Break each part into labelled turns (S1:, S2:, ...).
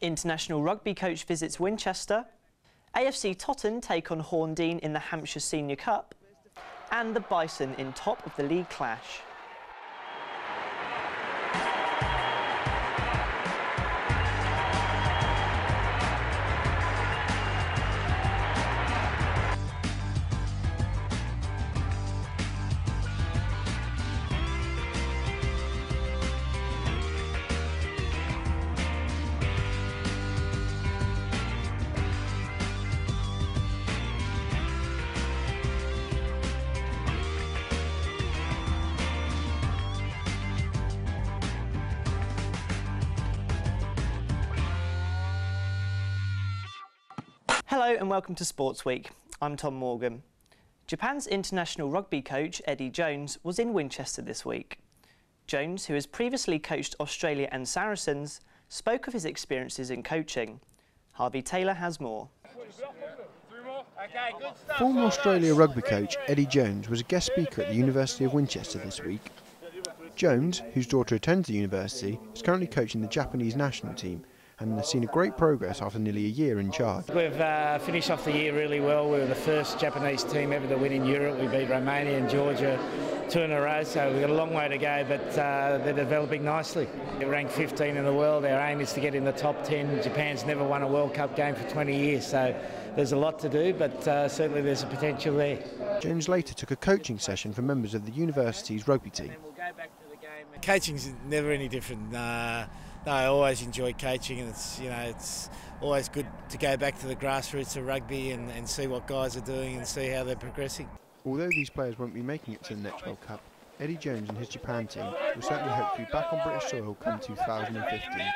S1: International rugby coach visits Winchester, AFC Totton take on Horndean in the Hampshire Senior Cup, and the Bison in top of the league clash. Hello and welcome to Sports Week. I'm Tom Morgan. Japan's international rugby coach Eddie Jones was in Winchester this week. Jones, who has previously coached Australia and Saracens, spoke of his experiences in coaching. Harvey Taylor has more.
S2: Former Australia rugby coach Eddie Jones was a guest speaker at the University of Winchester this week. Jones, whose daughter attends the university, is currently coaching the Japanese national team and has seen a great progress after nearly a year in charge.
S3: We've finished off the year really well. We were the first Japanese team ever to win in Europe. We beat Romania and Georgia 2 in a row, so we've got a long way to go, but they're developing nicely. They're ranked 15 in the world. Our aim is to get in the top 10. Japan's never won a World Cup game for 20 years, so there's a lot to do, but certainly there's a potential there.
S2: Jones later took a coaching session for members of the university's rugby team.
S4: Coaching's never any different. No, I always enjoy coaching, and it's always good to go back to the grassroots of rugby and see what guys are doing and see how they're progressing.
S2: Although these players won't be making it to the next World Cup, Eddie Jones and his Japan team will certainly hope to be back on British soil come 2015.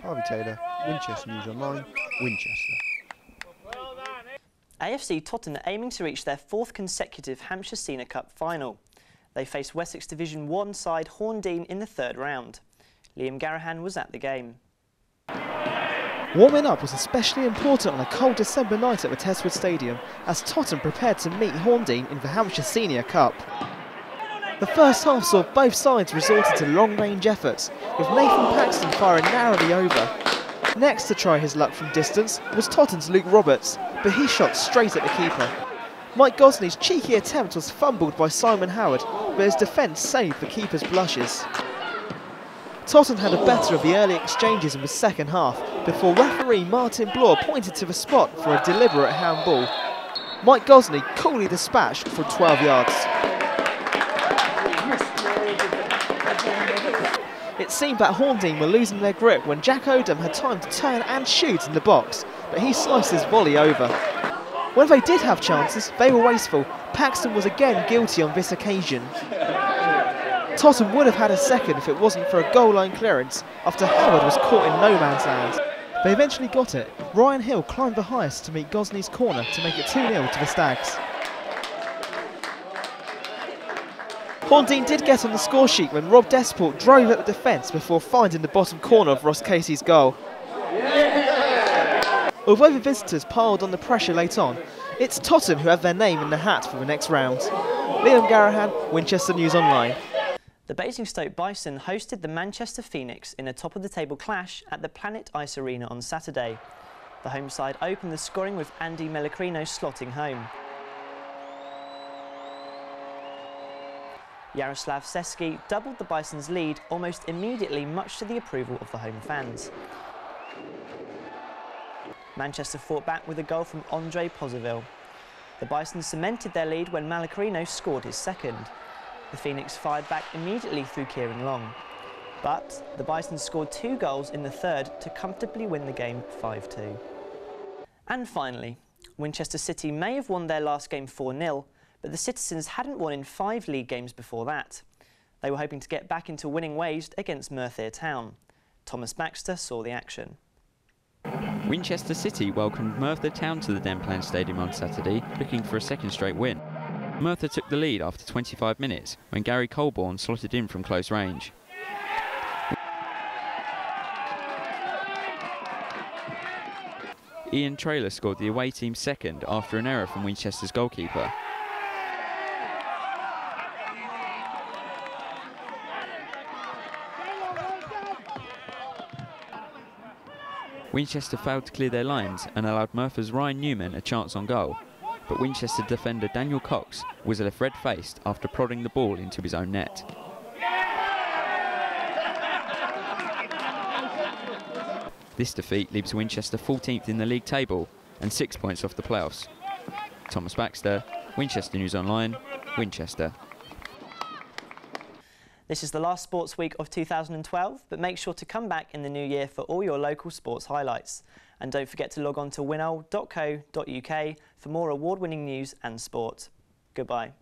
S2: Harvey Taylor, Winchester News Online, Winchester.
S1: AFC Totton are aiming to reach their 4th consecutive Hampshire Senior Cup final. They face Wessex Division 1 side Horndean in the 3rd round. Liam Garahan was at the game.
S5: Warming up was especially important on a cold December night at the Teswood Stadium as Totton prepared to meet Horndean in the Hampshire Senior Cup. The first half saw both sides resorted to long-range efforts, with Nathan Paxton firing narrowly over. Next to try his luck from distance was Totton's Luke Roberts, but he shot straight at the keeper. Mike Gosney's cheeky attempt was fumbled by Simon Howard, but his defence saved the keeper's blushes. Totton had a better of the early exchanges in the second half before referee Martin Bloor pointed to the spot for a deliberate handball. Mike Gosney coolly dispatched from 12 yards. It seemed that Horndean were losing their grip when Jack Odom had time to turn and shoot in the box, but he sliced his volley over. When they did have chances, they were wasteful. Paxton was again guilty on this occasion. Totton would have had a second if it wasn't for a goal line clearance after Howard was caught in no man's land. They eventually got it. Ryan Hill climbed the highest to meet Gosney's corner to make it 2-0 to the Stags. Horndean did get on the score sheet when Rob Desport drove at the defence before finding the bottom corner of Ross Casey's goal. Although the visitors piled on the pressure late on, it's Totton who have their name in the hat for the next round. Liam Garahan, Winchester News Online.
S1: The Basingstoke Bison hosted the Manchester Phoenix in a top-of-the-table clash at the Planet Ice Arena on Saturday. The home side opened the scoring with Andy Melacrino slotting home. Yaroslav Seski doubled the Bison's lead almost immediately, much to the approval of the home fans. Manchester fought back with a goal from Andre Pozoville. The Bison cemented their lead when Melacrino scored his second. The Phoenix fired back immediately through Kieran Long. But the Bison scored 2 goals in the 3rd to comfortably win the game 5-2. And finally, Winchester City may have won their last game 4-0, but the Citizens hadn't won in 5 league games before that. They were hoping to get back into winning ways against Merthyr Town. Thomas Baxter saw the action.
S6: Winchester City welcomed Merthyr Town to the Den Plan Stadium on Saturday, looking for a 2nd straight win. Merthyr took the lead after 25 minutes when Gary Colborne slotted in from close range. Ian Traylor scored the away team's 2nd after an error from Winchester's goalkeeper. Winchester failed to clear their lines and allowed Merthyr's Ryan Newman a chance on goal, but Winchester defender Daniel Cox was left red-faced after prodding the ball into his own net. This defeat leaves Winchester 14th in the league table and 6 points off the playoffs. Thomas Baxter, Winchester News Online, Winchester.
S1: This is the last sports week of 2012, but make sure to come back in the new year for all your local sports highlights. And don't forget to log on to winol.co.uk for more award-winning news and sport. Goodbye.